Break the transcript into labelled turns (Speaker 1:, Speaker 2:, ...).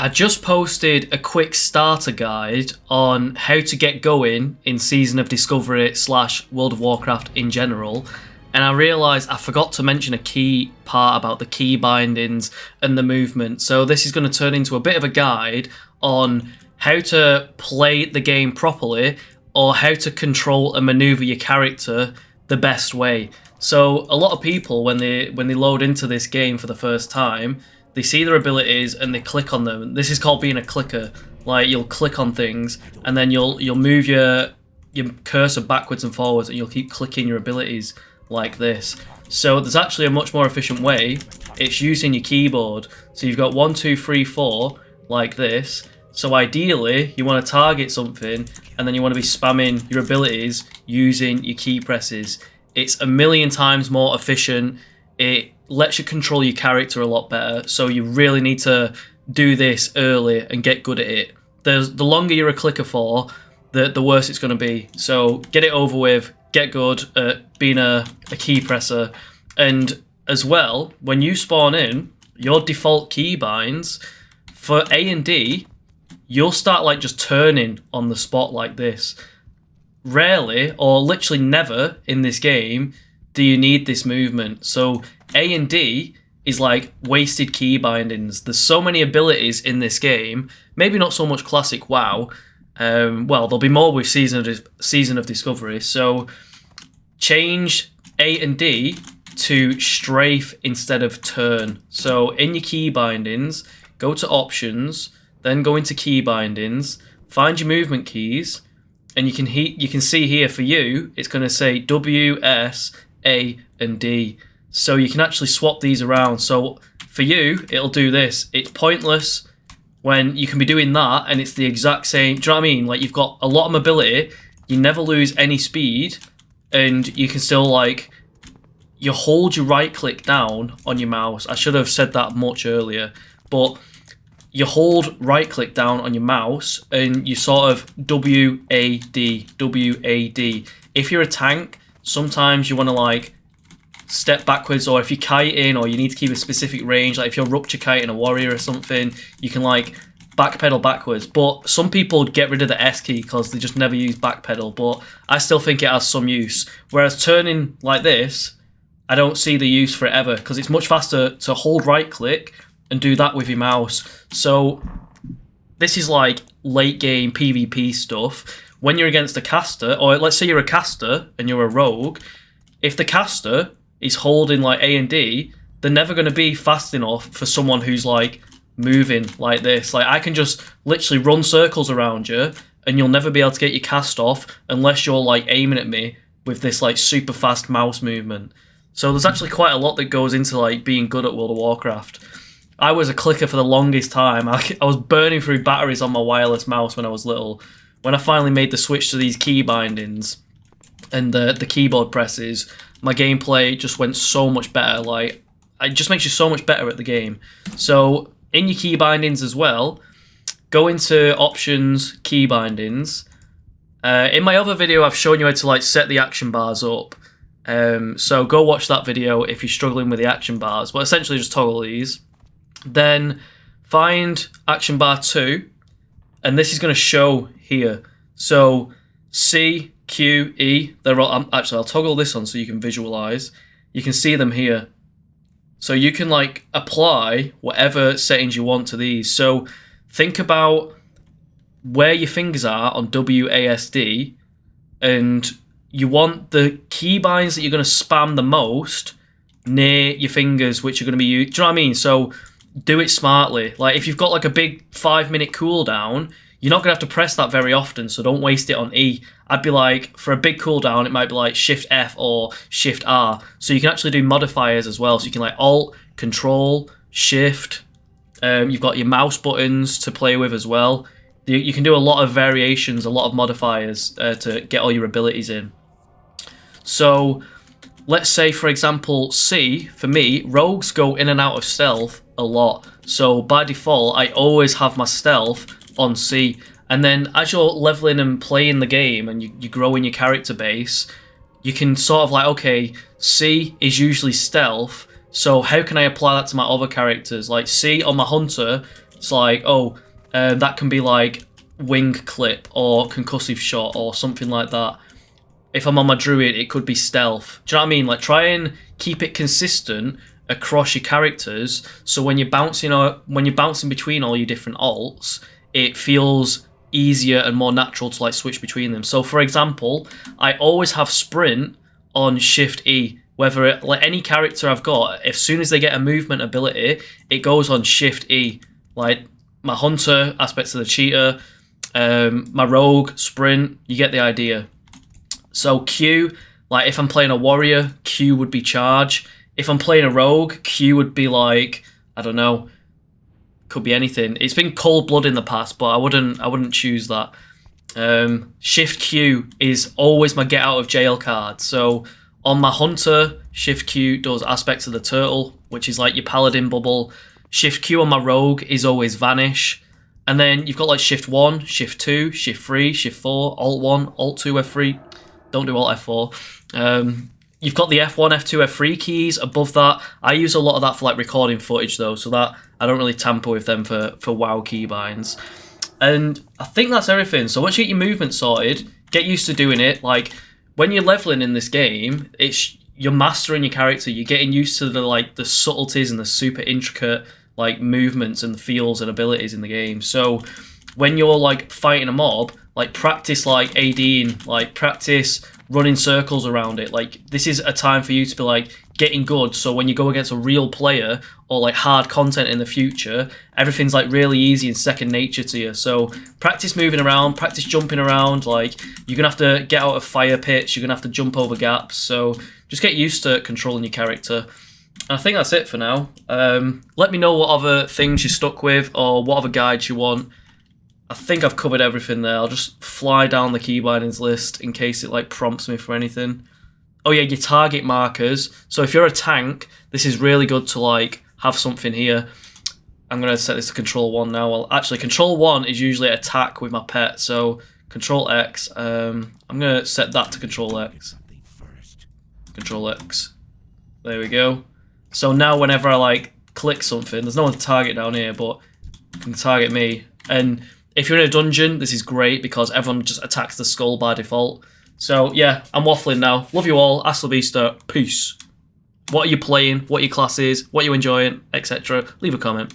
Speaker 1: I just posted a quick starter guide on how to get going in Season of Discovery / World of Warcraft in general, and I realised I forgot to mention a key part about the key bindings and the movement. So this is going to turn into a bit of a guide on how to play the game properly or how to control and manoeuvre your character the best way. So a lot of people, when they load into this game for the first time, they see their abilities and they click on them. This is called being a clicker. Like, you'll click on things and then you'll move your cursor backwards and forwards and you'll keep clicking your abilities like this. So there's actually a much more efficient way. It's using your keyboard. So you've got 1, 2, 3, 4 like this. So ideally you want to target something and then you want to be spamming your abilities using your key presses. It's a million times more efficient. It lets you control your character a lot better, so you really need to do this early and get good at it. The longer you're a clicker for, the worse it's going to be. So get it over with, get good at being a key presser, and as well, when you spawn in, your default keybinds for A and D, you'll start like just turning on the spot like this. Rarely, or literally never in this game, do you need this movement. So A and D is like wasted key bindings. There's so many abilities in this game. Maybe not so much classic WoW. Well, there'll be more with Season of Discovery. So change A and D to strafe instead of turn. So in your key bindings, go to options, then go into key bindings, find your movement keys, and you can see here for you, it's going to say W, S, A, and D. So you can actually swap these around. So for you, it'll do this. It's pointless when you can be doing that and it's the exact same. Do you know what I mean? Like, you've got a lot of mobility, you never lose any speed, and you can still, like, you hold your right click down on your mouse. I should have said that much earlier, but you hold right click down on your mouse and you sort of W-A-D, W-A-D. If you're a tank, sometimes you want to like step backwards, or if you're kiting or you need to keep a specific range, like if you're rupture kiting a warrior or something, you can like backpedal backwards. But some people get rid of the S key because they just never use backpedal, but I still think it has some use. Whereas turning like this, I don't see the use for it ever, because it's much faster to hold right click and do that with your mouse. So this is like late game PvP stuff. When you're against a caster, or let's say you're a caster and you're a rogue, if the caster is holding like A and D, they're never going to be fast enough for someone who's like moving like this. Like, I can just literally run circles around you and you'll never be able to get your cast off unless you're like aiming at me with this like super fast mouse movement. So there's actually quite a lot that goes into like being good at World of Warcraft. I was a clicker for the longest time. I was burning through batteries on my wireless mouse when I was little. When I finally made the switch to these key bindings and the keyboard presses, my gameplay just went so much better. Like, it just makes you so much better at the game. So in your key bindings as well, go into options, key bindings. In my other video, I've shown you how to like set the action bars up. So go watch that video if you're struggling with the action bars. But essentially just toggle these. Then find action bar 2, and this is going to show here. So C, Q, E, they're all, actually I'll toggle this on so you can visualize. You can see them here. So you can like apply whatever settings you want to these. So think about where your fingers are on WASD, and you want the keybinds that you're going to spam the most near your fingers, which are going to be used. Do you know what I mean? So do it smartly. Like, if you've got like a big 5-minute cooldown, you're not going to have to press that very often, so don't waste it on E. I'd be like, for a big cooldown, it might be like Shift F or Shift R. So you can actually do modifiers as well. So you can like Alt, Control, Shift. You've got your mouse buttons to play with as well. You can do a lot of variations, a lot of modifiers to get all your abilities in. So let's say, for example, C, for me, rogues go in and out of stealth a lot. So by default, I always have my stealth on C. And then as you're leveling and playing the game and you grow in your character base, you can sort of like, okay, C is usually stealth, so how can I apply that to my other characters? Like C on my hunter, It's like, oh, that can be like wing clip or concussive shot or something like that. If I'm on my druid, it could be stealth. Do you know what I mean? Like, try and keep it consistent across your characters, so when you're bouncing between all your different alts, it feels easier and more natural to like switch between them. So for example, I always have sprint on Shift E. Whether it, like any character I've got, as soon as they get a movement ability, it goes on Shift E. Like my hunter, aspects of the cheater, my rogue, sprint, you get the idea. So Q, like if I'm playing a warrior, Q would be charge. If I'm playing a rogue, Q would be like, I don't know, could be anything. It's been cold blood in the past, but I wouldn't choose that. Shift Q is always my get out of jail card. So on my hunter, Shift Q does aspects of the turtle, which is like your paladin bubble. Shift Q on my rogue is always vanish. And then you've got like Shift 1, Shift 2, Shift 3, Shift 4, Alt 1, Alt 2, F3. Don't do Alt F4. You've got the F1, F2, F3 keys. Above that, I use a lot of that for like recording footage though, so that I don't really tamper with them for WoW keybinds. And I think that's everything. So once you get your movement sorted, get used to doing it. Like when you're leveling in this game, you're mastering your character. You're getting used to the subtleties and the super intricate like movements and the feels and abilities in the game. So when you're like fighting a mob, like practice like ADing, like practice running circles around it. Like this is a time for you to be like getting good, so when you go against a real player or like hard content in the future, everything's like really easy and second nature to you. So practice moving around, practice jumping around. Like you're gonna have to get out of fire pits, you're gonna have to jump over gaps, so just get used to controlling your character. I think that's it for now. Let me know what other things you're stuck with or what other guides you want. I think I've covered everything there. I'll just fly down the keybindings list in case it like prompts me for anything. Oh yeah, your target markers. So if you're a tank, this is really good to like have something here. I'm gonna set this to control 1 now. Well, actually, control 1 is usually attack with my pet. So control X. I'm gonna set that to control X. Control X. There we go. So now whenever I like click something, there's no one to target down here, but you can target me. And if you're in a dungeon, this is great because everyone just attacks the skull by default. So yeah, I'm waffling now. Love you all. Hasta la vista. Peace. What are you playing? What are your classes? What are you enjoying? Etc. Leave a comment.